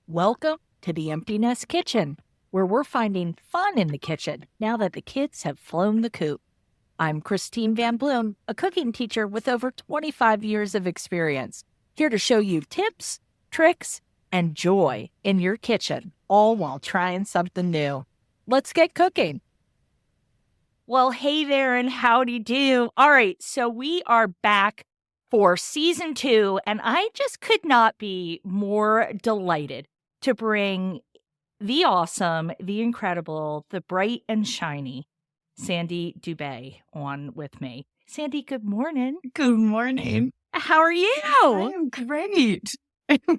Welcome to the Empty Nest Kitchen, where we're finding fun in the kitchen now that the kids have flown the coop. I'm Christine Van Bloom, a cooking teacher with over 25 years of experience, here to show you tips, tricks, and joy in your kitchen, all while trying something new. Let's get cooking. Well, hey there and howdy do. All right, so we are back for season 2, and I just could not be more delighted to bring the awesome, the incredible, the bright and shiny Sandy Dubay on with me. Sandy, good morning. Good morning. How are you? I am great.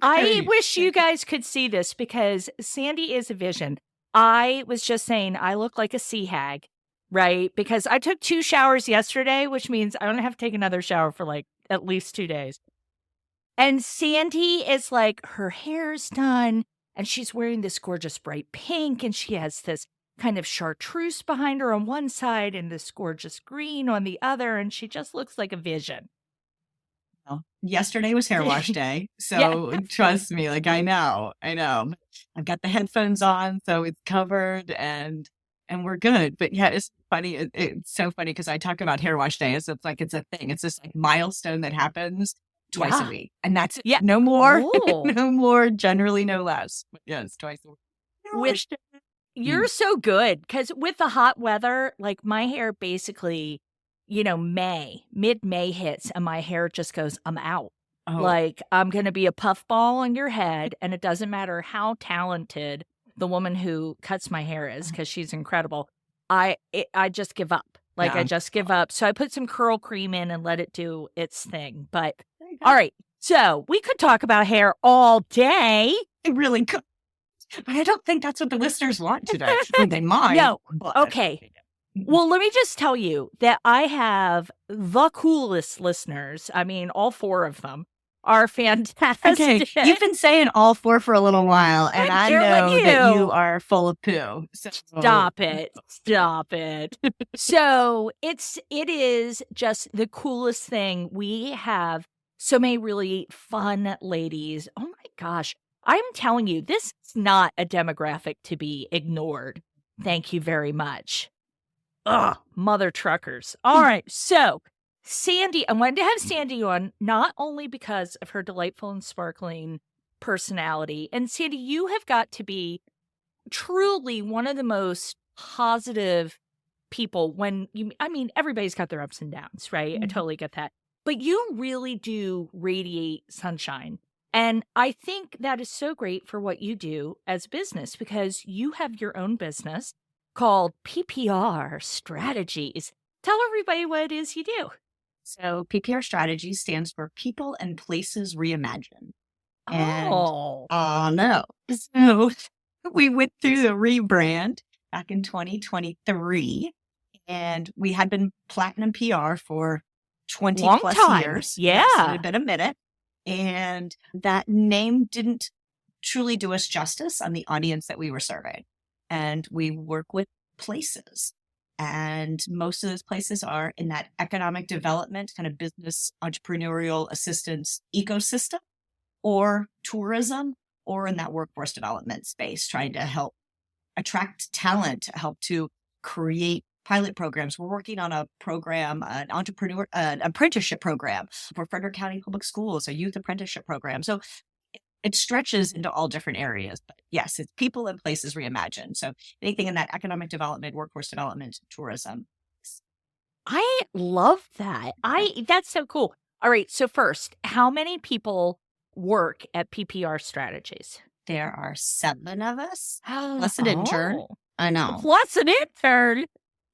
I wish you guys could see this because Sandy is a vision. I was just saying I look like a sea hag, right? Because I took 2 showers yesterday, which means I don't have to take another shower for like at least 2 days. And Sandy is like, her hair's done and she's wearing this gorgeous bright pink and she has this kind of chartreuse behind her on one side and this gorgeous green on the other. And she just looks like a vision. Well, yesterday was hair wash day. So trust me, like I know. I've got the headphones on, so it's covered and we're good. But yeah, it's funny. It's so funny because I talk about hair wash day as it's like it's a thing. It's this like milestone that happens twice a week. And that's it. No more. No more, generally no less. But yeah, it's twice a week. You're so good because with the hot weather, like my hair basically, mid-May hits and my hair just goes, I'm out. Oh. Like I'm going to be a puffball on your head. And it doesn't matter how talented the woman who cuts my hair is because she's incredible. I just give up. I just give up. So I put some curl cream in and let it do its thing. But all right. So we could talk about hair all day. I really could. But I don't think that's what the listeners want today. They might. No. Okay. Well, let me just tell you that I have the coolest listeners. I mean, all 4 of them are fantastic. Okay. You've been saying all 4 for a little while, and I know that you are full of poo. So. Stop it. So it is just the coolest thing. We have so many really fun ladies. Oh my gosh. I'm telling you, this is not a demographic to be ignored. Thank you very much. Ugh, mother truckers. All right. So Sandy, I wanted to have Sandy on not only because of her delightful and sparkling personality. And Sandy, you have got to be truly one of the most positive people everybody's got their ups and downs, right? Mm-hmm. I totally get that. But you really do radiate sunshine. And I think that is so great for what you do as business because you have your own business called PPR Strategies. Tell everybody what it is you do. So PPR Strategies stands for People and Places Reimagined. And, no. So we went through the rebrand back in 2023 and we had been platinum PR for 20 plus years. Yeah. Yes, it had been a minute. And that name didn't truly do us justice on the audience that we were serving. And we work with places. And most of those places are in that economic development, kind of business, entrepreneurial assistance ecosystem, or tourism, or in that workforce development space, trying to help attract talent, help to create pilot programs. We're working on a program, an apprenticeship program for Frederick County Public Schools, a youth apprenticeship program. So it stretches into all different areas. But yes, it's people and places reimagined. So anything in that economic development, workforce development, tourism. I love that. That's so cool. All right. So first, how many people work at PPR Strategies? There are 7 of us, plus an intern. I know. Plus an intern.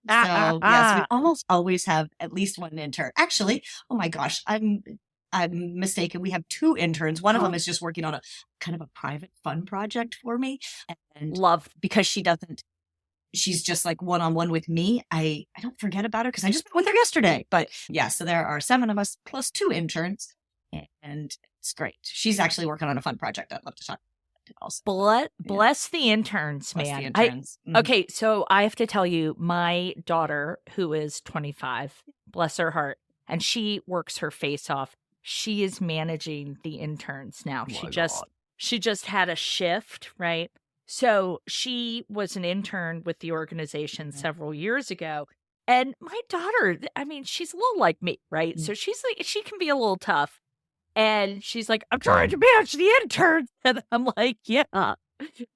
So yes, we almost always have at least one intern. Actually, oh my gosh, I'm mistaken. We have 2 interns. One of them is just working on a kind of a private fun project for me. And because she's just like one-on-one with me. I don't forget about her because I just met with her yesterday. But yeah, so there are 7 of us plus 2 interns and it's great. She's actually working on a fun project I'd love to talk about. Also. Bless the interns, man. The interns. Okay, so I have to tell you, my daughter, who is 25, bless her heart, and she works her face off. She is managing the interns now. She just had a shift, right? So she was an intern with the organization several years ago. And my daughter, I mean, she's a little like me, right? So she's like, she can be a little tough. And she's like, I'm trying to manage the interns. And I'm like, yeah,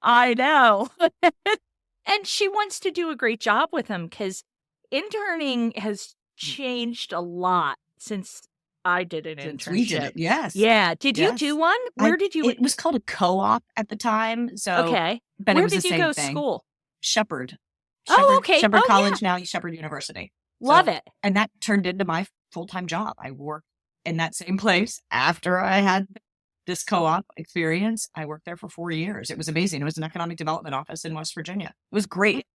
I know. And she wants to do a great job with them because interning has changed a lot since I did an Since we did internship. it, yes. Yeah. Did you Yes. do one? Where did you? It was called a co-op at the time. So, Okay. but it Where was the did you same go to thing. school? Shepherd. Oh, okay. Shepherd Oh, College, now Shepherd University. Love it. And that turned into my full-time job. I worked in that same place after I had this co-op experience. I worked there for 4 years. It was amazing. It was an economic development office in West Virginia. It was great.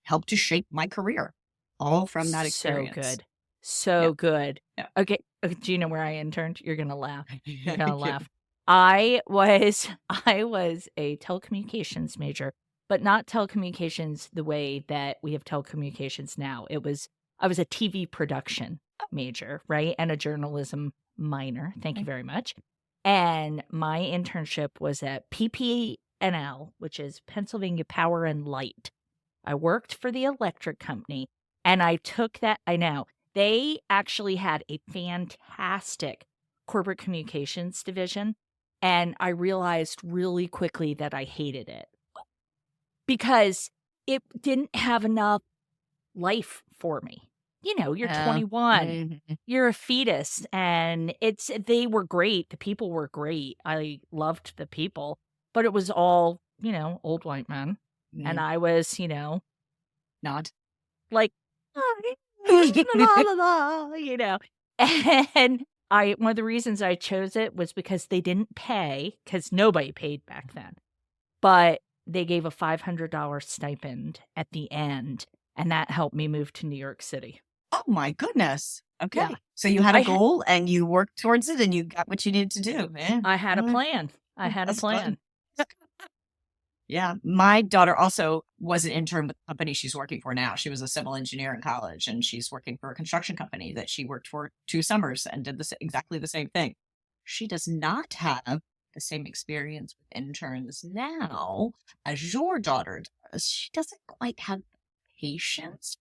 Helped to shape my career, all from that experience. So good. So good. Yeah. Okay. Do you know where I interned? You're gonna laugh. You're gonna laugh. I was a telecommunications major, but not telecommunications the way that we have telecommunications now. I was a TV production major, right? And a journalism minor. Thank you very much. And my internship was at PPNL, which is Pennsylvania Power and Light. I worked for the electric company, and I took that. I know they actually had a fantastic corporate communications division, and I realized really quickly that I hated it because it didn't have enough life for me. You know, you're 21, you're a fetus, and they were great. The people were great. I loved the people, but it was all, you know, old white men. And I was, you know, not like, you know, and one of the reasons I chose it was because they didn't pay, because nobody paid back then, but they gave a $500 stipend at the end, and that helped me move to New York City. Oh my goodness. Okay. Yeah. So you had a goal and you worked towards it and you got what you needed to do, man. I had a plan. That's fun. Yeah. My daughter also was an intern with the company she's working for now. She was a civil engineer in college, and she's working for a construction company that she worked for 2 summers and did exactly the same thing. She does not have the same experience with interns now as your daughter does. She doesn't quite have patience.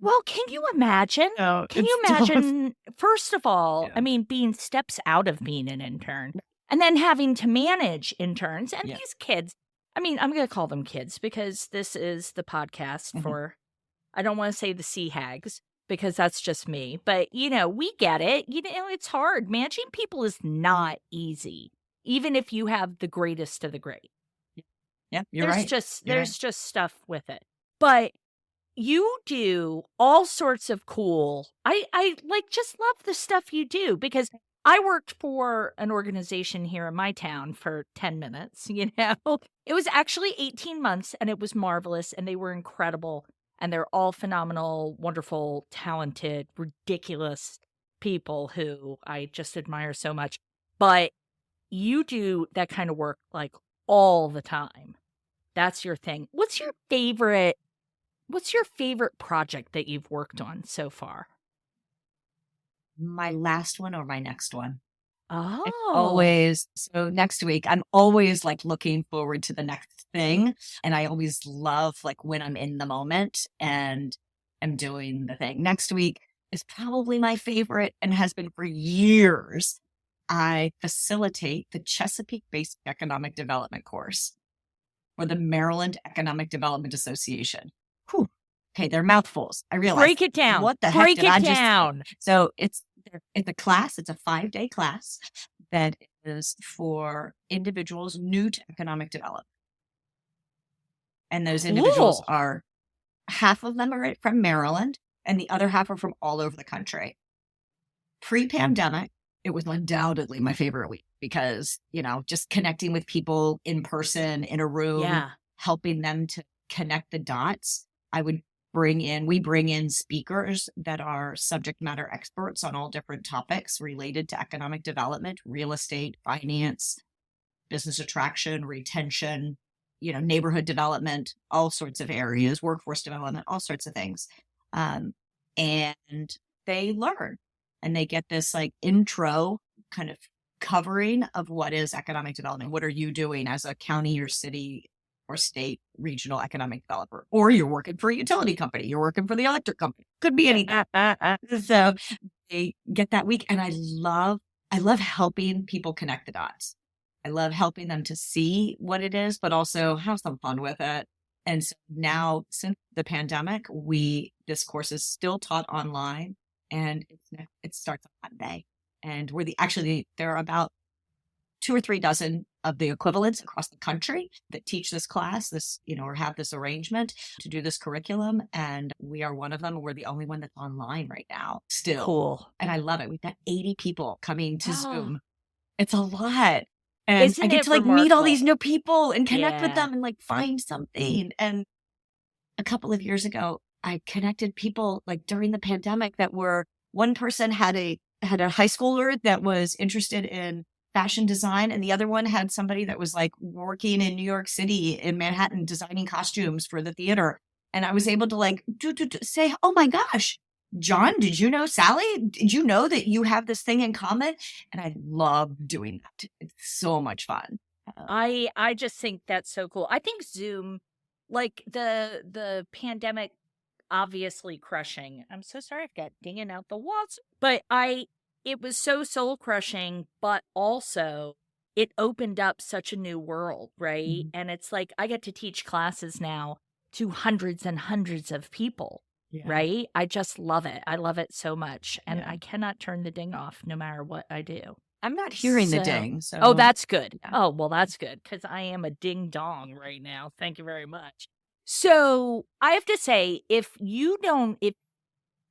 Well, can you imagine? No, Can you imagine, first of all, I mean, being steps out of being an intern and then having to manage interns and these kids. I mean, I'm going to call them kids because this is the podcast for, I don't want to say the sea hags because that's just me, but you know, we get it. You know, it's hard. Managing people is not easy, even if you have the greatest of the great. Yeah, right. There's just stuff with it. But you do all sorts of cool, I like just love the stuff you do because I worked for an organization here in my town for 10 minutes, you know. It was actually 18 months and it was marvelous and they were incredible and they're all phenomenal, wonderful, talented, ridiculous people who I just admire so much. But you do that kind of work like all the time. That's your thing. What's your favorite project that you've worked on so far? My last one or my next one? Oh. It's always, so next week, I'm always like looking forward to the next thing. And I always love like when I'm in the moment and I'm doing the thing. Next week is probably my favorite and has been for years. I facilitate the Chesapeake Basic Economic Development course for the Maryland Economic Development Association. Whew. Okay, they're mouthfuls. I realize. Break it down. What the heck Break did it I down. So it's a class. It's a 5-day class that is for individuals new to economic development. And those individuals are, half of them are from Maryland and the other half are from all over the country. Pre-pandemic, it was undoubtedly my favorite week because, you know, just connecting with people in person, in a room, helping them to connect the dots. We bring in speakers that are subject matter experts on all different topics related to economic development, real estate, finance, business attraction, retention, you know, neighborhood development, all sorts of areas, workforce development, all sorts of things. And they learn and they get this like intro kind of covering of what is economic development. What are you doing as a county or city or state regional economic developer? Or you're working for a utility company, you're working for the electric company. Could be anything. So they get that week. And I love helping people connect the dots. I love helping them to see what it is, but also have some fun with it. And so now, since the pandemic, this course is still taught online, and it starts on Monday. And there are about 2 or 3 dozen of the equivalents across the country that teach this class, or have this arrangement to do this curriculum. And we are one of them. We're the only one that's online right now still. Cool. And I love it. We've got 80 people coming to Zoom. It's a lot. And Isn't I get it to meet all remarkable? these new people and connect with Yeah. them and find something. And a couple of years ago, I connected people during the pandemic one person had a high schooler that was interested in fashion design, and the other one had somebody that was working in New York City in Manhattan designing costumes for the theater. And I was able to say, oh my gosh, John, did you know Sally? Did you know that you have this thing in common? And I love doing that. It's so much fun. I just think that's so cool. I think Zoom, the pandemic, obviously crushing. I'm so sorry I've got dinging out the walls, but it was so soul crushing, but also it opened up such a new world, right? Mm-hmm. And it's I get to teach classes now to hundreds and hundreds of people. Yeah. Right? I just love it. I love it so much. And Yeah. I cannot turn the ding off no matter what I do. I'm not hearing the ding. So. Oh, that's good. Yeah. Oh, well, that's good, because I am a ding dong right now. Thank you very much. So I have to say, if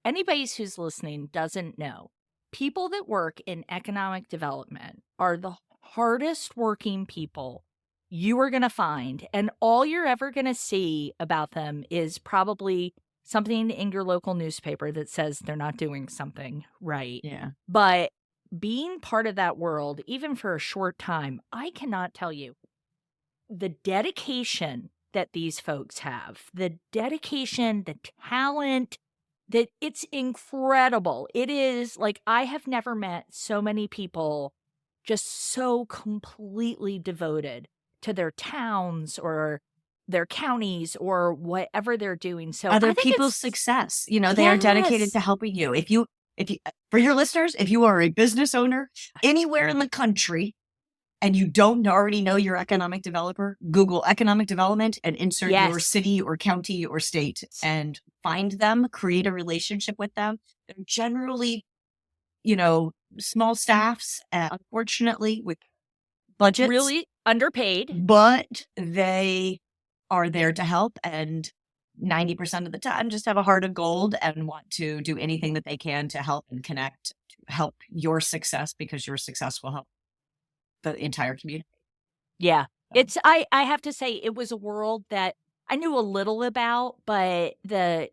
anybody who's listening doesn't know, people that work in economic development are the hardest working people you are going to find. And all you're ever going to see about them is probably something in your local newspaper that says they're not doing something right. Yeah. But being part of that world, even for a short time, I cannot tell you the dedication that these folks have, the dedication, the talent, that it's incredible. It is I have never met so many people just so completely devoted to their towns or their counties or whatever they're doing. So other people's success, they are dedicated to helping you. If you, for your listeners, if you are a business owner anywhere in the country and you don't already know your economic developer, Google economic development and insert your city or county or state and find them, create a relationship with them. They're generally, small staffs, unfortunately, with budgets. Really underpaid. But they are there to help, and 90% of the time just have a heart of gold and want to do anything that they can to help and connect, to help your success, because your success will help the entire community. Yeah. I have to say, it was a world that I knew a little about, but the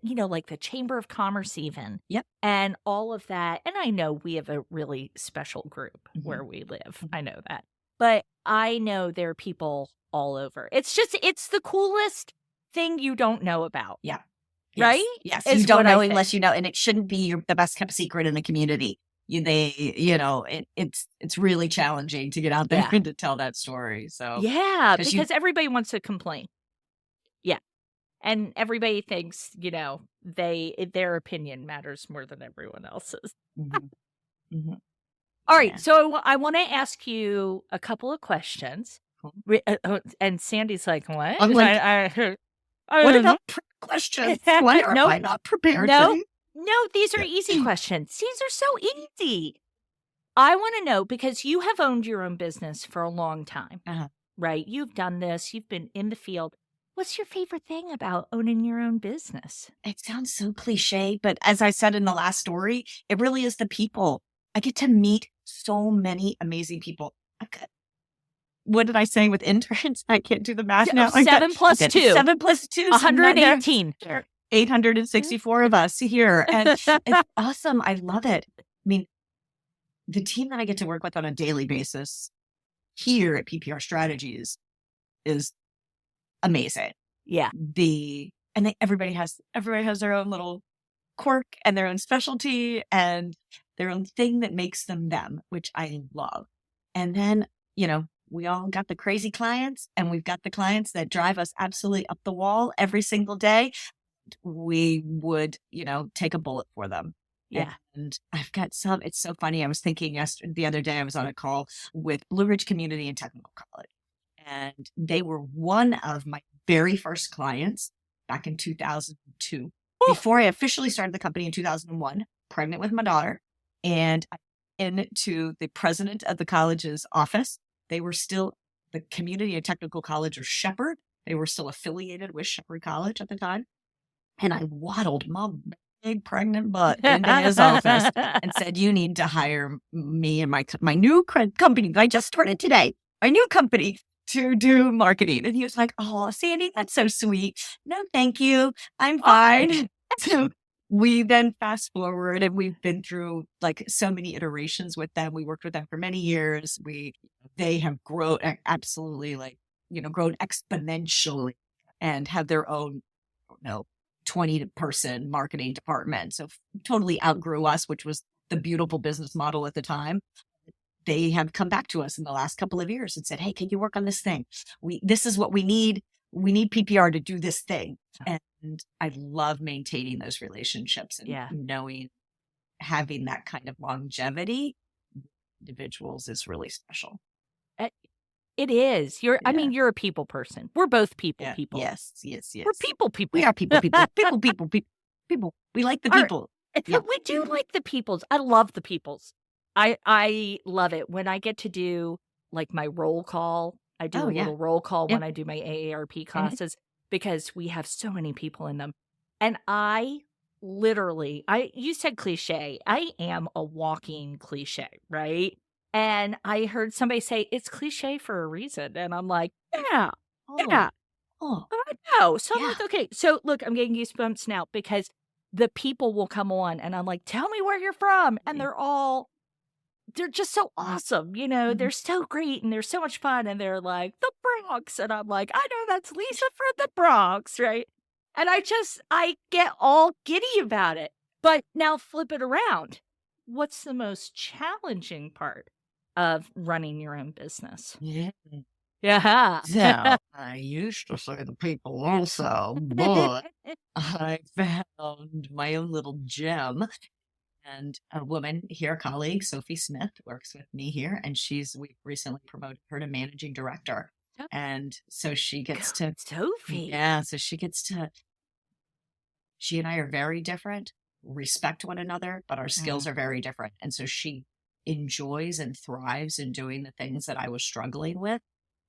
Chamber of Commerce even. Yep. And all of that. And I know we have a really special group where we live. I know that. But I know there are people all over. It's the coolest thing you don't know about. Yeah. Right? Yes. You don't know unless you know. And it shouldn't be the best kept secret in the community. It's really challenging to get out there and to tell that story. So yeah, because everybody wants to complain. Yeah. And everybody thinks, their opinion matters more than everyone else's. Mm-hmm. Mm-hmm. All right. So I want to ask you a couple of questions. Cool. And Sandy's like, what? I'm like, what about questions? Why am I not prepared? No, these are easy questions. These are so easy. I want to know, because you have owned your own business for a long time, right? You've done this. You've been in the field. What's your favorite thing about owning your own business? It sounds so cliche, but as I said in the last story, it really is the people. I get to meet so many amazing people. What did I say with interns? I can't do the math now. 7 plus 2. 7 plus 2. 118. 864 of us here. And it's awesome. I love it. I mean, the team that I get to work with on a daily basis here at PPR Strategies is amazing. Yeah. Everybody has their own little quirk and their own specialty and their own thing that makes them them, which I love. And then, we all got the crazy clients, and we've got the clients that drive us absolutely up the wall every single day. We would, take a bullet for them. Yeah. And I've got some, it's so funny. I was thinking the other day, I was on a call with Blue Ridge Community and Technical College, and they were one of my very first clients back in 2002. Before I officially started the company in 2001, pregnant with my daughter, and I went into the president of the college's office. They were still the Community and Technical College, or Shepherd. They were still affiliated with Shepherd College at the time. And I waddled my big pregnant butt into his office and said, "You need to hire me and my new company that I just started today, my new company, to do marketing." And he was like, "Oh, Sandy, that's so sweet. No, thank you. I'm fine." So we then fast forward, and we've been through like so many iterations with them. We worked with them for many years. They have grown absolutely, grown exponentially, and have their own, 20-person marketing department. So totally outgrew us, which was the beautiful business model at the time. They have come back to us in the last couple of years and said, "Hey, can you work on this thing? This is what we need. We need PPR to do this thing." And I love maintaining those relationships and knowing, having that kind of longevity individuals is really special. It is. You're a people person. We're both people. Yes. We're people. We are people. People. We like the people. We do like the peoples. I love the peoples. I love it when I get to do like my roll call. I do a little roll call when I do my AARP classes, because we have so many people in them. And you said cliche. I am a walking cliche, right? And I heard somebody say it's cliche for a reason. And I'm like, yeah. I know. So I'm like, okay. So look, I'm getting goosebumps now, because the people will come on and I'm like, "Tell me where you're from." And they're just so awesome. They're so great and they're so much fun. And they're like, "The Bronx." And I'm like, "I know, that's Lisa from the Bronx." Right. And I get all giddy about it. But now flip it around. What's the most challenging part of running your own business? Yeah. So I used to say the people also, but I found my own little gem. And a woman here, a colleague, Sophie Smith, works with me here, and we've recently promoted her to managing director. And so she gets to, Sophie. Yeah, so she and I are very different, respect one another, but our skills are very different. And so she enjoys and thrives in doing the things that I was struggling with.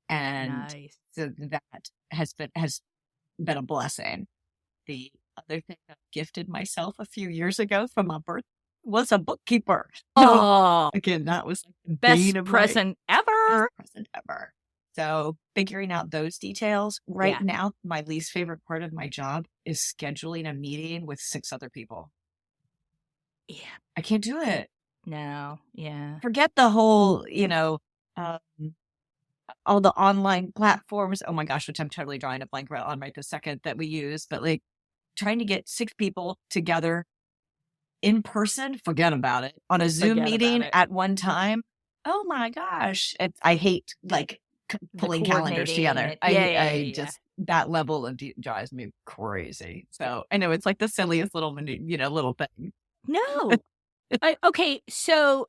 And so that has been a blessing. The other thing I gifted myself a few years ago from my birth was a bookkeeper. Again, that was like the best present ever. So figuring out those details right now, my least favorite part of my job is scheduling a meeting with 6 other people. Yeah. I can't do it. No. Yeah. Forget the whole, all the online platforms. Oh my gosh, which I'm totally drawing a blank on right this second that we use, but like trying to get 6 people together in person, forget about it. On a Zoom meeting at one time. Oh my gosh. I hate pulling calendars together. I just, that level of drives me crazy. So I know it's like the silliest little thing. No. Okay. So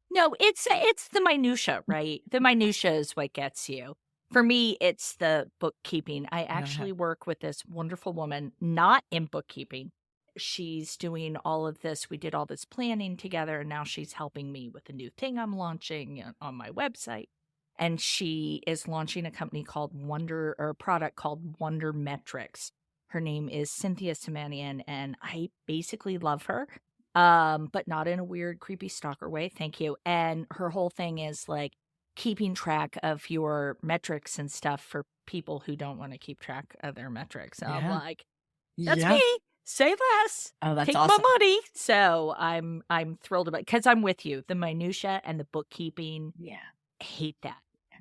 no, it's the minutia, right? The minutia is what gets you. For me, it's the bookkeeping. I actually work with this wonderful woman, not in bookkeeping. She's doing all of this. We did all this planning together, and now she's helping me with a new thing I'm launching on my website. And she is launching a company called a product called Wonder Metrics. Her name is Cynthia Simanian, and I basically love her, but not in a weird, creepy stalker way. Thank you. And her whole thing is like keeping track of your metrics and stuff for people who don't want to keep track of their metrics. And I'm like, that's me. Say less. Oh, that's Take awesome. my money. So I'm thrilled about it, because I'm with you. The minutia and the bookkeeping. Yeah. I hate that.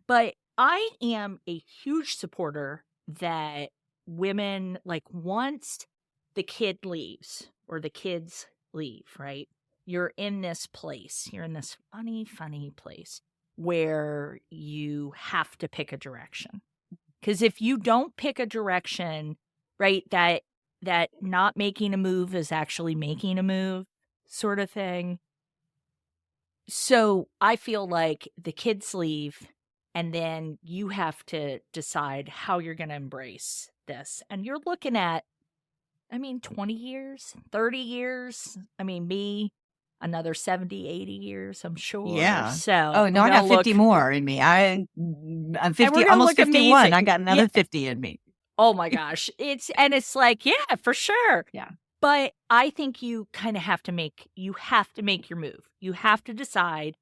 But I am a huge supporter that women, like, once the kid leaves or the kids leave, right? You're in this place. You're in this funny, funny place where you have to pick a direction. Because if you don't pick a direction, right, that not making a move is actually making a move sort of thing. So I feel like the kids leave and then you have to decide how you're going to embrace this. And you're looking at, 20 years, 30 years. Me, another 70, 80 years, I'm sure. Yeah. So Oh, no, I got 50 more in me. I'm 50, almost 51. amazing. I got another 50 in me. Oh my gosh. It's like, yeah, for sure. Yeah. But I think you kind of have to make your move. You have to decide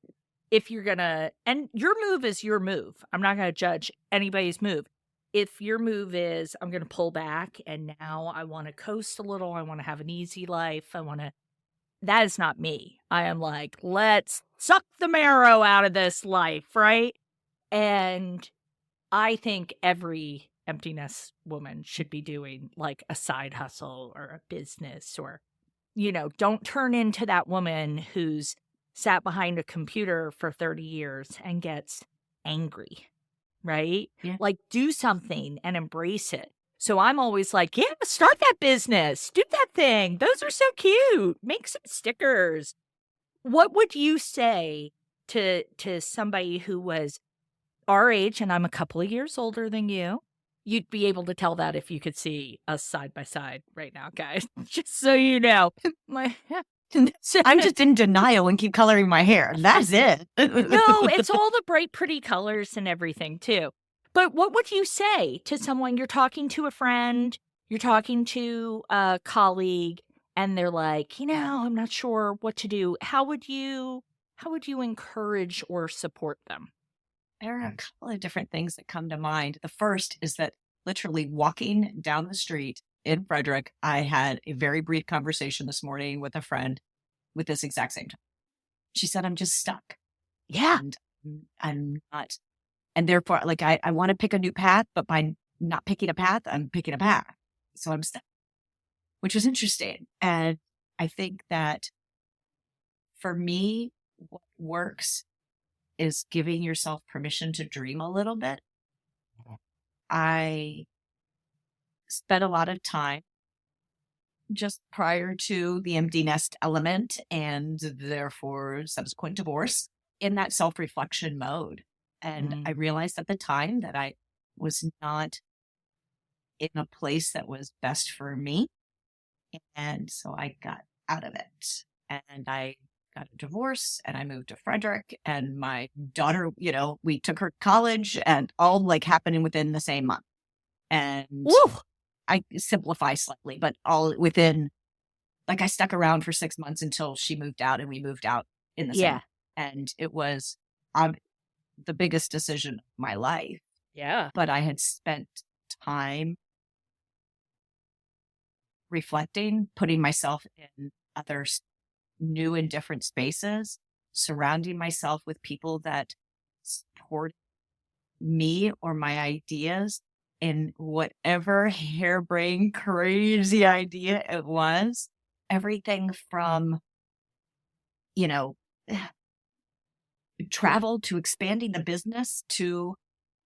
if you're going to, and your move is your move. I'm not going to judge anybody's move. If your move is, I'm going to pull back and now I want to coast a little. I want to have an easy life. That is not me. I am like, let's suck the marrow out of this life, right? And I think every empty nest woman should be doing like a side hustle or a business, or, don't turn into that woman who's sat behind a computer for 30 years and gets angry, right? Yeah. Like, do something and embrace it. So I'm always like, yeah, start that business, do that thing. Those are so cute. Make some stickers. What would you say to somebody who was our age, and I'm a couple of years older than you? You'd be able to tell that if you could see us side by side right now, guys. Just so you know. I'm just in denial and keep coloring my hair. That's it. No, it's all the bright, pretty colors and everything, too. But what would you say to someone, you're talking to a friend, you're talking to a colleague, and they're like, I'm not sure what to do. How would you encourage or support them? There are a couple of different things that come to mind. The first is that literally walking down the street in Frederick, I had a very brief conversation this morning with a friend with this exact same time. She said, I'm just stuck. Yeah. And I'm not. And therefore, like, I want to pick a new path, but by not picking a path, I'm picking a path. So I'm stuck, which was interesting. And I think that for me, what works is giving yourself permission to dream a little bit. I spent a lot of time just prior to the empty nest element and therefore subsequent divorce in that self-reflection mode. And I realized at the time that I was not in a place that was best for me. And so I got out of it and I got a divorce and I moved to Frederick, and my daughter, we took her to college, and all like happening within the same month. And Woo! I simplify slightly, but all within, like, I stuck around for 6 months until she moved out and we moved out in the same month. And it was the biggest decision of my life. Yeah. But I had spent time reflecting, putting myself in other new and different spaces, surrounding myself with people that support me or my ideas in whatever harebrained, crazy idea it was. Everything from, travel to expanding the business to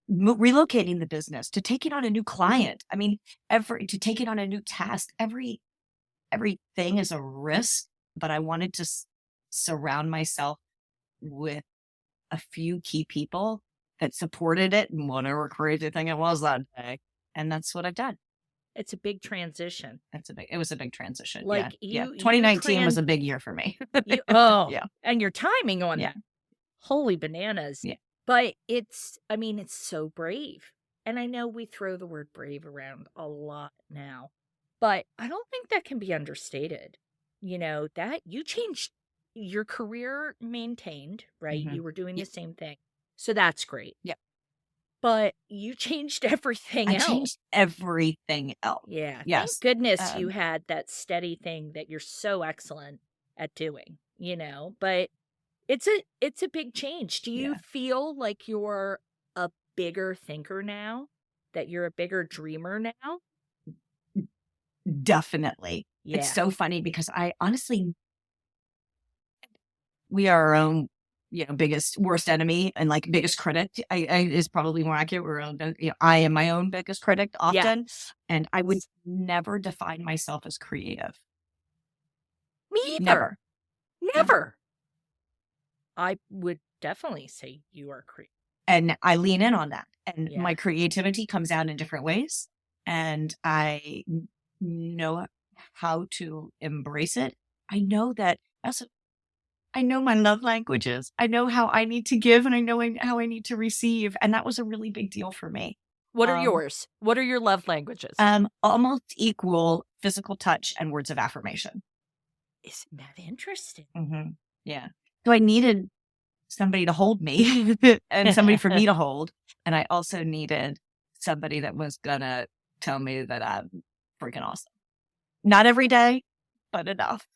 relocating the business to taking on a new client. To taking on a new task. Everything is a risk, but I wanted to surround myself with a few key people that supported it and whatever crazy thing it was that day. And that's what I've done. It's a big transition. It was a big transition. Like yeah. 2019 was a big year for me. Yeah. And your timing on that. Holy bananas. Yeah. But it's so brave. And I know we throw the word brave around a lot now, but I don't think that can be understated. That you changed, your career maintained, right? Mm-hmm. You were doing the same thing. So that's great. Yep. But you changed everything else. I changed everything else. Yeah. Yes. Thank goodness you had that steady thing that you're so excellent at doing, but it's a big change. Do you feel like you're a bigger thinker now? That you're a bigger dreamer now? Definitely. Yeah. It's so funny because I honestly, we are our own biggest, worst enemy and like biggest critic is probably more accurate. I am my own biggest critic often. And I would never define myself as creative. Me either. Never. Never. I would definitely say you are creative. And I lean in on that. And my creativity comes out in different ways. And I know how to embrace it. I know that I know my love languages. I know how I need to give and I know how I need to receive. And that was a really big deal for me. What are yours? What are your love languages? Almost equal physical touch and words of affirmation. Isn't that interesting? Mm-hmm. Yeah. So I needed somebody to hold me and somebody for me to hold. And I also needed somebody that was going to tell me that I'm freaking awesome. Not every day, but enough.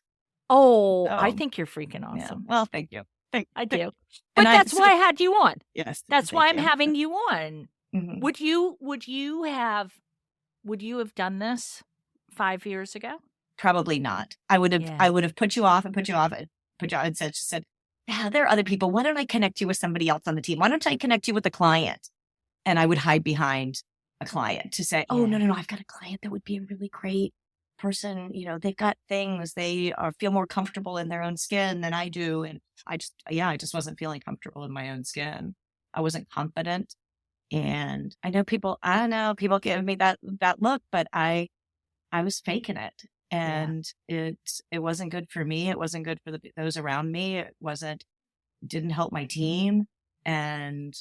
Oh, I think you're freaking awesome. Yeah. Well, thank you. I do. But that's why I had you on. Yes. That's why I'm having you on. Mm-hmm. Would you have done this 5 years ago? Probably not. I would have put you off and said, yeah, there are other people. Why don't I connect you with somebody else on the team? Why don't I connect you with a client? And I would hide behind a client to say, oh, no, I've got a client that would be a really great person. They've got things. They feel more comfortable in their own skin than I do. And I just wasn't feeling comfortable in my own skin. I wasn't confident. And I know people give me that look, but I was faking it. And it wasn't good for me. It wasn't good for those around me. It didn't help my team. And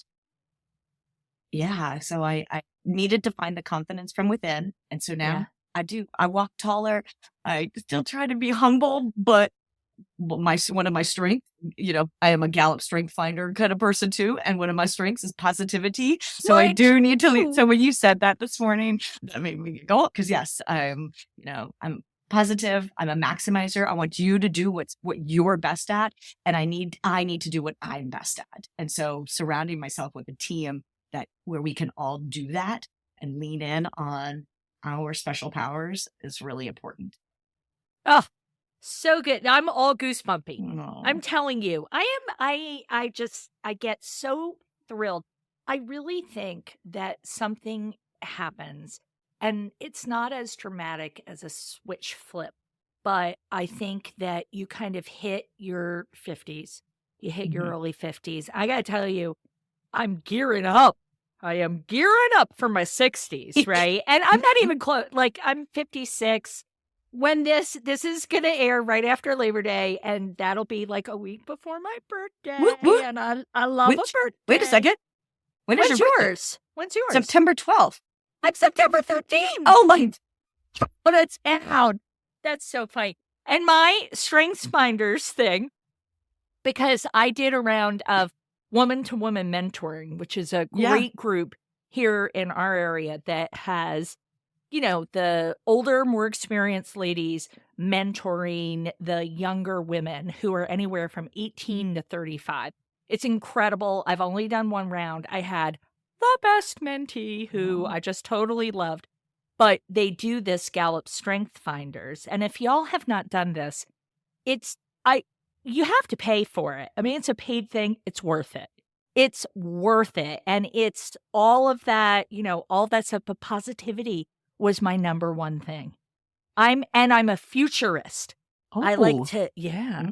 so I needed to find the confidence from within. And so now I do. I walk taller. I still try to be humble, but one of my strengths, I am a Gallup strength finder kind of person too. And one of my strengths is positivity. So I do need to lead. So when you said that this morning, that made me go up because yes, I'm positive. I'm a maximizer. I want you to do what you're best at. And I need to do what I'm best at. And so surrounding myself with a team where we can all do that and lean in on our special powers is really important. Oh, so good. I'm all goosebumpy. Aww. I'm telling you, I get so thrilled. I really think that something happens and it's not as dramatic as a switch flip, but I think that you kind of hit your 50s, you hit your early 50s. I got to tell you, I'm gearing up. I am gearing up for my 60s, right? And I'm not even close. Like I'm 56 when this is going to air right after Labor Day, and that'll be like a week before my birthday. Whoop. And I love a birthday. Wait a second. When's yours? When's yours? September 12th. I'm September 13th. Oh my. But it's out. That's so funny. And my Strengths Finders thing, because I did a round of woman-to-woman mentoring, which is a great group here in our area that has, the older, more experienced ladies mentoring the younger women who are anywhere from 18 to 35. It's incredible. I've only done one round. I had the best mentee who I just totally loved. But they do this Gallup Strength Finders. And if y'all have not done this, you have to pay for it. I mean, it's a paid thing. It's worth it. It's worth it. And it's all of that, all that stuff. But positivity was my number one thing. I'm a futurist. Oh. I like to,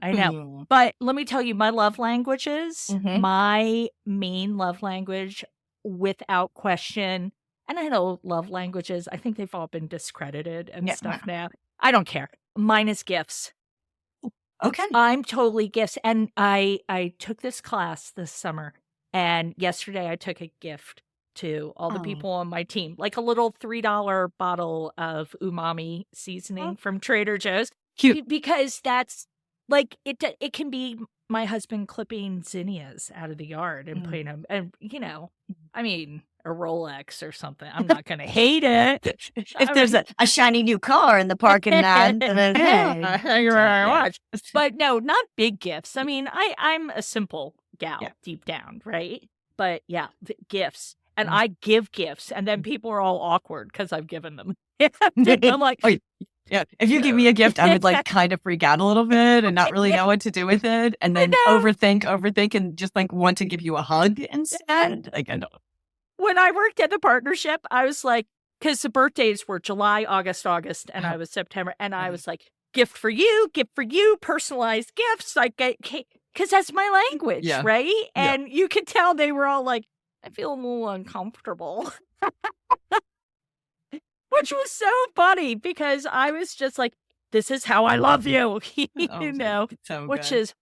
I know. But let me tell you, my love languages, my main love language, without question, and I know love languages, I think they've all been discredited and stuff now. I don't care. Mine is gifts. Okay. I'm totally gifts. And I took this class this summer, and yesterday I took a gift to all the people on my team, like a little $3 bottle of umami seasoning from Trader Joe's. Cute. Because that's like, it can be my husband clipping zinnias out of the yard and putting them, and I mean, a Rolex or something. I'm not going to hate it. If there's a shiny new car in the parking lot, then thank you very much. But no, not big gifts. I mean, I'm a simple gal deep down, right? But gifts. And I give gifts, and then people are all awkward because I've given them. I'm like, Yeah. If you give me a gift, I would like kind of freak out a little bit and not really know what to do with it. And then overthink, and just like want to give you a hug instead. Like, I don't. When I worked at the partnership, I was like, because the birthdays were July, August, and I was September. And I was like, gift for you, personalized gifts. Like, because that's my language, right? And you could tell they were all like, I feel a little uncomfortable. Which was so funny because I was just like, this is how I love you, you know, so which good. is,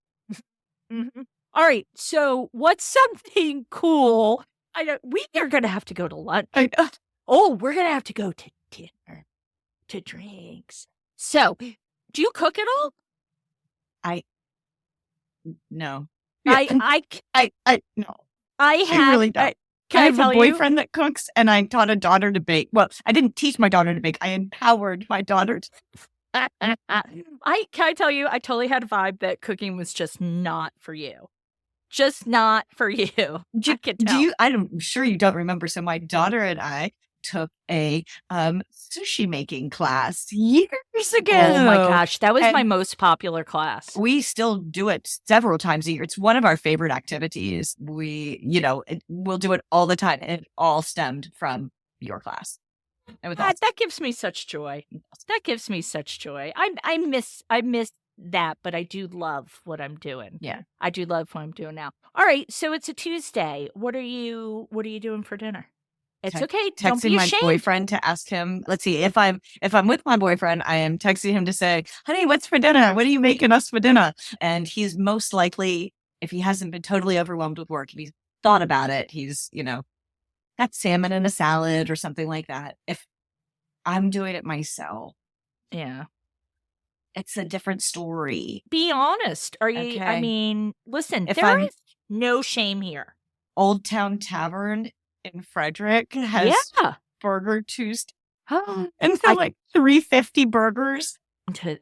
all right. So what's something cool? I know we are going to have to go to lunch. Oh, we're going to have to go to dinner, to drinks. So do you cook at all? No. I no. I have. really don't. I have a boyfriend that cooks, and I taught a daughter to bake. Well, I didn't teach my daughter to bake. I empowered my daughter to. Can I tell you, I totally had a vibe that cooking was just not for you. Just not for you. I could tell. I'm sure you don't remember. So my daughter and I took a sushi making class years ago. Oh my gosh, that was my most popular class. We still do it several times a year. It's one of our favorite activities. We'll do it all the time, and it all stemmed from your class. That gives me such joy. That gives me such joy. I miss that, but I do love what I'm doing. Yeah, I do love what I'm doing now. All right, so it's a Tuesday. What are you doing for dinner? It's okay. Don't be ashamed. Texting my boyfriend to ask him. Let's see, if I'm with my boyfriend, I am texting him to say, "Honey, what's for dinner? What are you making us for dinner?" And he's most likely, if he hasn't been totally overwhelmed with work, if he's thought about it, he's got salmon in a salad or something like that. If I'm doing it myself, it's a different story. Be honest. Are you? Okay. I mean, listen. There is no shame here. Old Town Tavern in Frederick has Burger Tuesday. And they're like $3.50 burgers.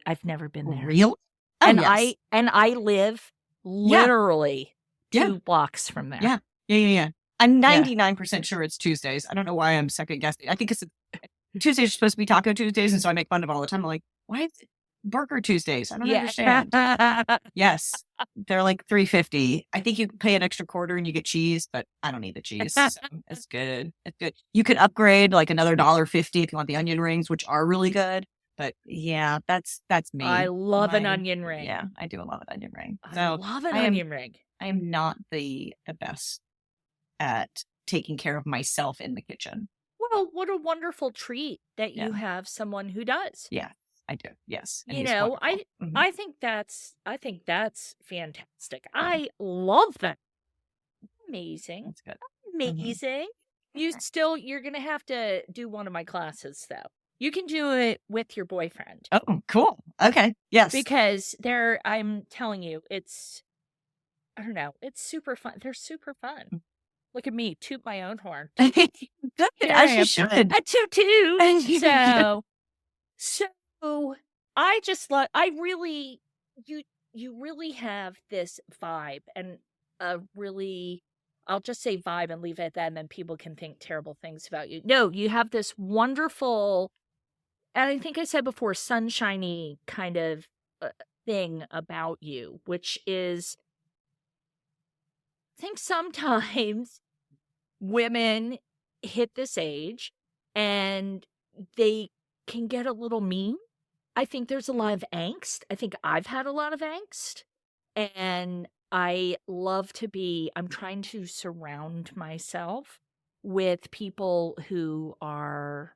I've never been there. Real? And I live literally 2 blocks from there. Yeah. I'm 99% sure it's Tuesdays. I don't know why I'm second guessing. I think it's Tuesdays are supposed to be Taco Tuesdays, and so I make fun of it all the time. I'm like, why is it Burger Tuesdays? I don't understand. Yes, they're like $3.50. I think you can pay an extra quarter and you get cheese, but I don't need the cheese. So it's good. It's good. You could upgrade like another $1.50 if you want the onion rings, which are really good. But yeah, that's me. I love an onion ring. Yeah, I do love an onion ring. I love an onion ring. I am not the best at taking care of myself in the kitchen. Well, what a wonderful treat that you have someone who does. Yeah, I do. Yes. And I think that's fantastic. I love that. Amazing. That's good. Amazing. You're going to have to do one of my classes though. You can do it with your boyfriend. Oh, cool. Okay. Yes. Because I'm telling you, I don't know, it's super fun. They're super fun. Look at me, toot my own horn. Good, as you should. A toot. So I just love. You really have this vibe, and I'll just say vibe and leave it at that, and then people can think terrible things about you. No, you have this wonderful, and I think I said before, sunshiny kind of thing about you, which is, I think sometimes women hit this age and they can get a little mean. I think there's a lot of angst. I think I've had a lot of angst, and I'm trying to surround myself with people who are,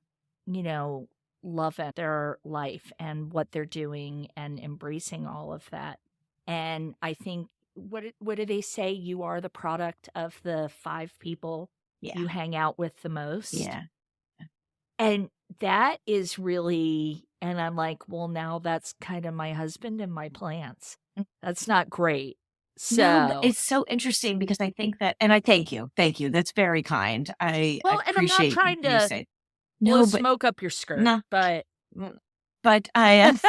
loving their life and what they're doing and embracing all of that. And I think, what do they say? You are the product of the 5 people you hang out with the most. Yeah. And that is really, and I'm like, well, now that's kind of my husband and my plants. That's not great. So no, it's so interesting because I think that, and I thank you. That's very kind. I appreciate. And I'm not trying to blow smoke up your skirt, but I've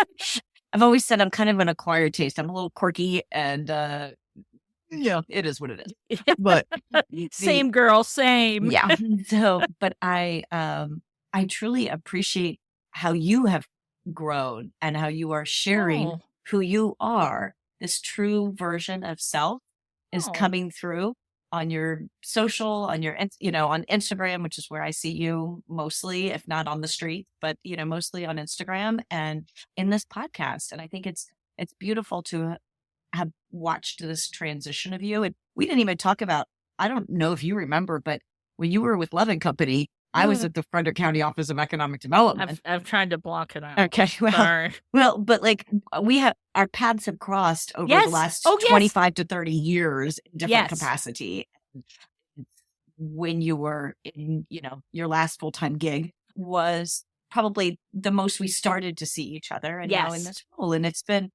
always said I'm kind of an acquired taste. I'm a little quirky, and it is what it is. But same girl, same. Yeah. So, but I truly appreciate how you have grown and how you are sharing Oh, who you are. This true version of self is oh, coming through on your social, on your, on Instagram, which is where I see you mostly, if not on the street, but, mostly on Instagram and in this podcast. And I think it's beautiful to have watched this transition of you. And we didn't even talk about, I don't know if you remember, but when you were with Love and Company, I was at the Frederick County Office of Economic Development. I've tried to block it out. Okay, Sorry. but like our paths have crossed over the Yes. last Oh, yes. 25 to 30 years in different Yes. capacity. When you were in, your last full-time gig was probably the most we started to see each other, and now in Yes. this role. And it's been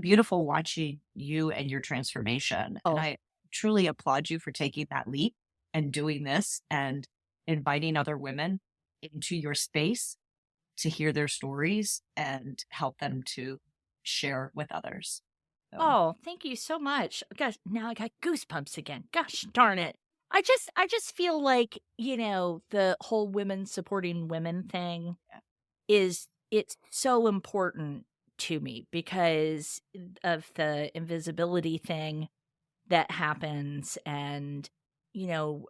beautiful watching you and your transformation. Oh. And I truly applaud you for taking that leap and doing this and inviting other women into your space to hear their stories and help them to share with others. So, Oh, thank you so much. Gosh, now I got goosebumps again. Gosh darn it. I just feel like, the whole women supporting women thing it's so important to me because of the invisibility thing that happens. And,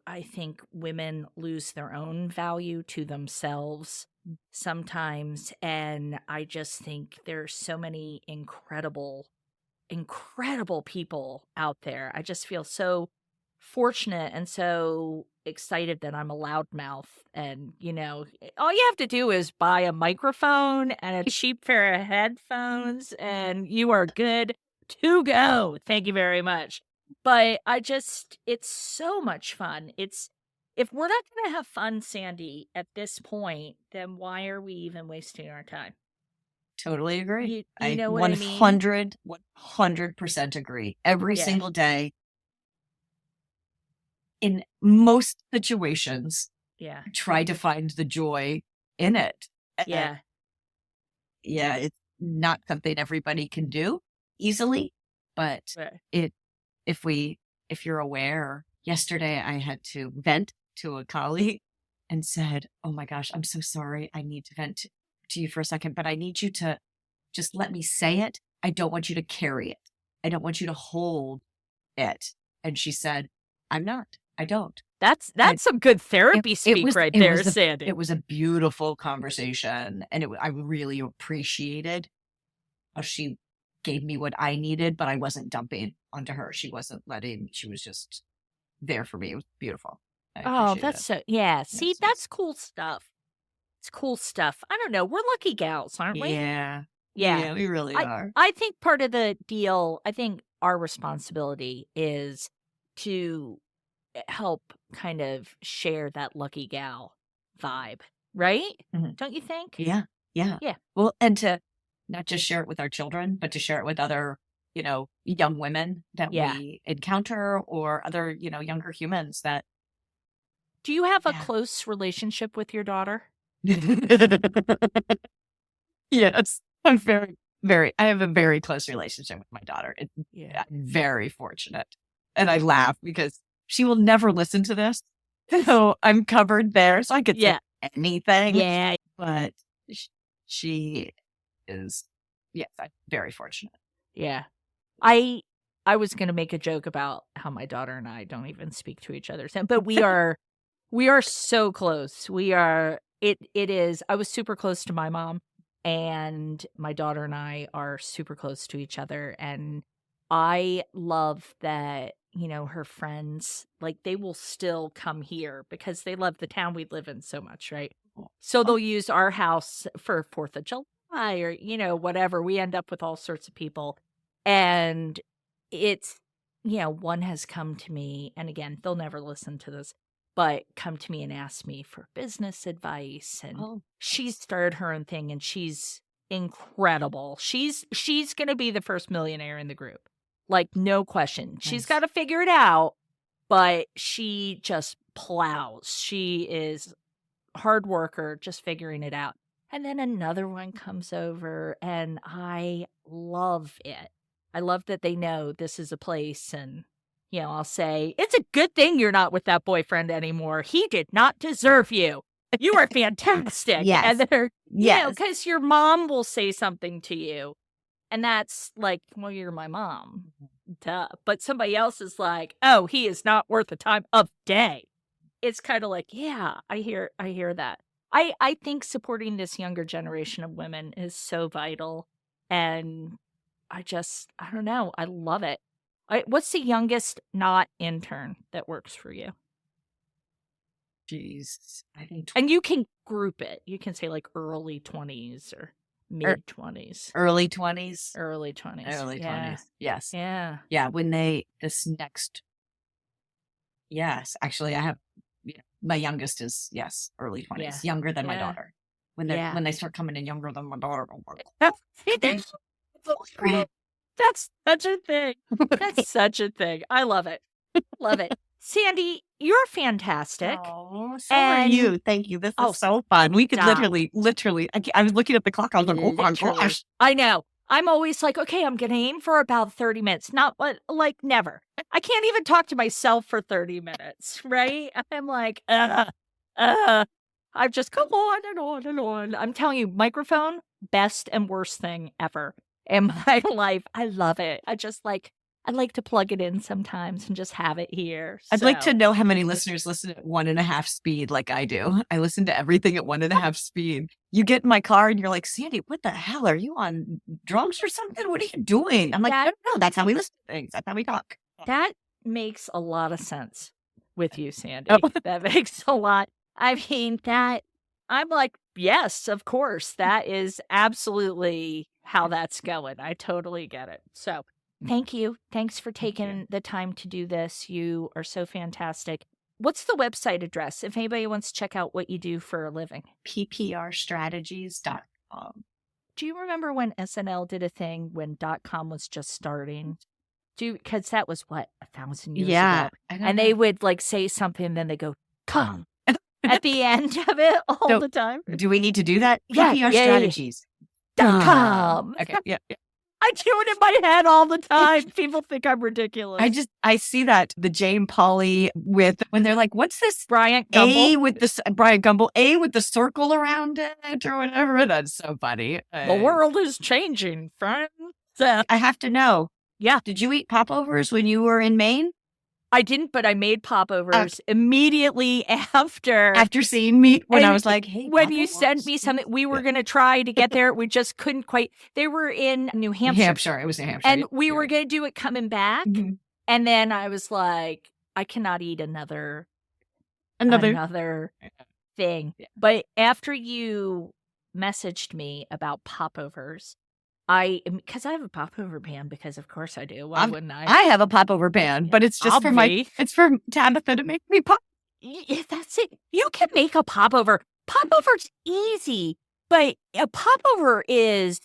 I think women lose their own value to themselves sometimes. And I just think there's so many incredible people out there. I just feel so fortunate and so excited that I'm a loudmouth. And, all you have to do is buy a microphone and a cheap pair of headphones, and you are good to go. Thank you very much. But it's so much fun. If we're not going to have fun, Sandy, at this point, then why are we even wasting our time? totally agree. You know what I mean? 100% agree. Every single day, in most situations, try to find the joy in it. Yeah. It's not something everybody can do easily, but if you're aware, yesterday I had to vent to a colleague and said, "Oh my gosh, I'm so sorry. I need to vent to you for a second, but I need you to just let me say it. I don't want you to carry it. I don't want you to hold it." And she said, "I'm not. I don't." That's some good therapy speak right there, Sandy. It was a beautiful conversation, and I really appreciated how she gave me what I needed, but I wasn't dumping onto her. She was just there for me. It was beautiful. Oh, that's so, yeah. See, that's cool stuff. It's cool stuff. I don't know. We're lucky gals, aren't we? Yeah. Yeah, we really are. I think part of the deal, I think our responsibility is to help kind of share that lucky gal vibe, right? Mhm. Don't you think? Yeah. Well, and to not just share it with our children, but to share it with other, young women that we encounter, or other, younger humans that. Do you have a close relationship with your daughter? Yes. I'm I have a very close relationship with my daughter. I'm very fortunate. And I laugh because she will never listen to this. So I'm covered there. So I could say anything. Yeah. But she is, yes, I'm very fortunate. Yeah. I was going to make a joke about how my daughter and I don't even speak to each other, but we are so close. It is, I was super close to my mom, and my daughter and I are super close to each other. And I love that, her friends, like, they will still come here because they love the town we live in so much, right? So they'll use our house for 4th of July or, whatever. We end up with all sorts of people. And it's, one has come to me, and again, they'll never listen to this, but come to me and ask me for business advice. And she's started her own thing, and she's incredible. She's going to be the first millionaire in the group. Like, no question. Nice. She's got to figure it out, but she just plows. She is hard worker, just figuring it out. And then another one comes over, and I love it. I love that they know this is a place, and, I'll say, it's a good thing you're not with that boyfriend anymore. He did not deserve you. You are fantastic. Yes. And they're, Yes. because your mom will say something to you. And that's like, well, you're my mom. Duh. But somebody else is like, oh, he is not worth the time of day. It's kind of like, yeah, I hear that. I think supporting this younger generation of women is so vital. And I don't know. I love it. What's the youngest not intern that works for you? Jeez. I think And you can group it. You can say like early 20s or mid 20s. early 20s. Early 20s. Early Yeah. 20s. Yes. Yeah. Yeah. Yes. Actually, I have, my youngest is, yes, early 20s, Yeah. younger than my Yeah. daughter. When Yeah. they start coming in younger than my daughter. Oh my God. That's such a thing. That's such a thing. I love it. Love it. Sandy, you're fantastic. Oh, so are you. Thank you. This is so fun. We could stop. literally, I was looking at the clock. I was like, oh my Literally. gosh. I know. I'm always like, okay, I'm going to aim for about 30 minutes. Not like never. I can't even talk to myself for 30 minutes, right? I'm like, I've just come on and on and on. I'm telling you, microphone, best and worst thing ever in my life. I love it. I like to plug it in sometimes and just have it here. I'd like to know how many listeners listen at 1.5 speed like I do. I listen to everything at 1.5 speed. You get in my car and you're like, Sandy, what the hell? Are you on drugs or something? What are you doing? I'm like, no, that's how we listen to things. That's how we talk. That makes a lot of sense with you, Sandy. Oh. That makes a lot. I mean, I'm like, yes, of course. That is absolutely how that's going. I totally get it. So thank you. Thanks for taking the time to do this. You are so fantastic. What's the website address if anybody wants to check out what you do for a living? PPRstrategies.com. Do you remember when SNL did a thing when .com was just starting? Because that was, 1,000 years ago? And they would like say something and then they go, come, at the end of it all the time. Do we need to do that? Yeah, PPRstrategies.com. Okay, yeah. I do it in my head all the time. People think I'm ridiculous. I see that, the Jane Pauley with, when they're like, what's this? Brian Gumble. Brian Gumble, A with the circle around it or whatever. That's so funny. The world is changing, friends. I have to know. Yeah. Did you eat popovers when you were in Maine? I didn't, but I made popovers immediately after seeing me when I was like, hey, when you sent me something we were going to try to get there. We just couldn't quite. They were in New Hampshire. It was New Hampshire. And we were going to do it coming back. Mm-hmm. And then I was like, I cannot eat another thing. Yeah. But after you messaged me about popovers, because I have a popover pan, because of course I do. Why wouldn't I? I have a popover pan, but it's just it's for Tabitha to make me pop. Yeah, that's it. You can make a popover. Popover's easy, but a popover is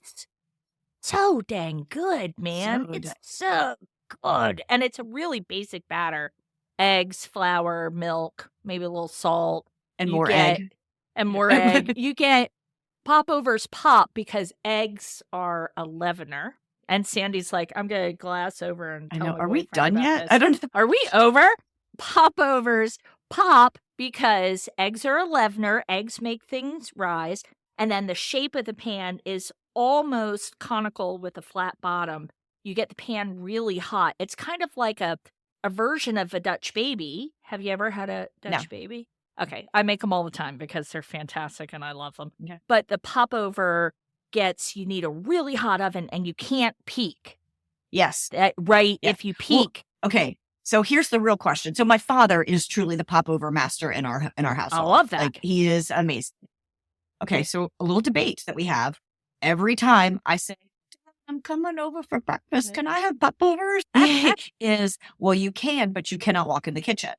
so dang good, man. It's so good. And it's a really basic batter. Eggs, flour, milk, maybe a little salt. And more egg. And more egg. You get popovers pop because eggs are a leavener. And Sandy's like, I'm going to glass over and tell are we done yet? This. I don't know. Are we over? Popovers pop because eggs are a leavener. Eggs make things rise. And then the shape of the pan is almost conical with a flat bottom. You get the pan really hot. It's kind of like a version of a Dutch baby. Have you ever had a Dutch baby? Okay, I make them all the time because they're fantastic and I love them. Yeah. But the popover you need a really hot oven and you can't peek. Yes. Right? Yeah. If you peek. Well, okay, so here's the real question. So my father is truly the popover master in our household. I love that. Like, he is amazing. Okay, so a little debate that we have every time I say, I'm coming over for breakfast. Can I have popovers? Is, well, you can, but you cannot walk in the kitchen.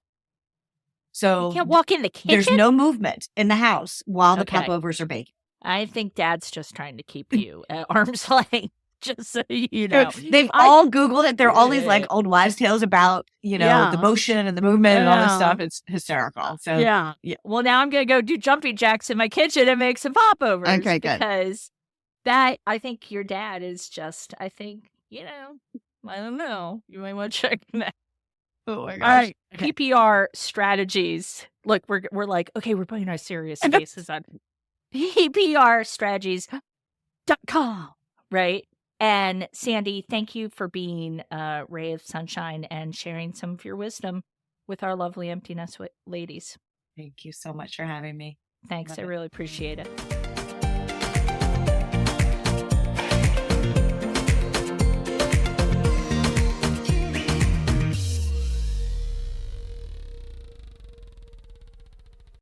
So you can't walk in the kitchen? There's no movement in the house while the popovers are baking. I think Dad's just trying to keep you at arm's length, just so you know. They've all Googled it. There are all these like old wives' tales about, the motion and the movement and all this stuff. It's hysterical. So yeah. Well, now I'm going to go do jumping jacks in my kitchen and make some popovers. Okay, good. Because that, I think your dad is just, I don't know. You might want to check that. Oh my gosh. All right. Okay. PPR Strategies. Look, we're like, okay, we're putting our serious faces on PPR Strategies.com, right? And Sandy, thank you for being a ray of sunshine and sharing some of your wisdom with our lovely empty nest ladies. Thank you so much for having me. Thanks. Love I it. really appreciate it.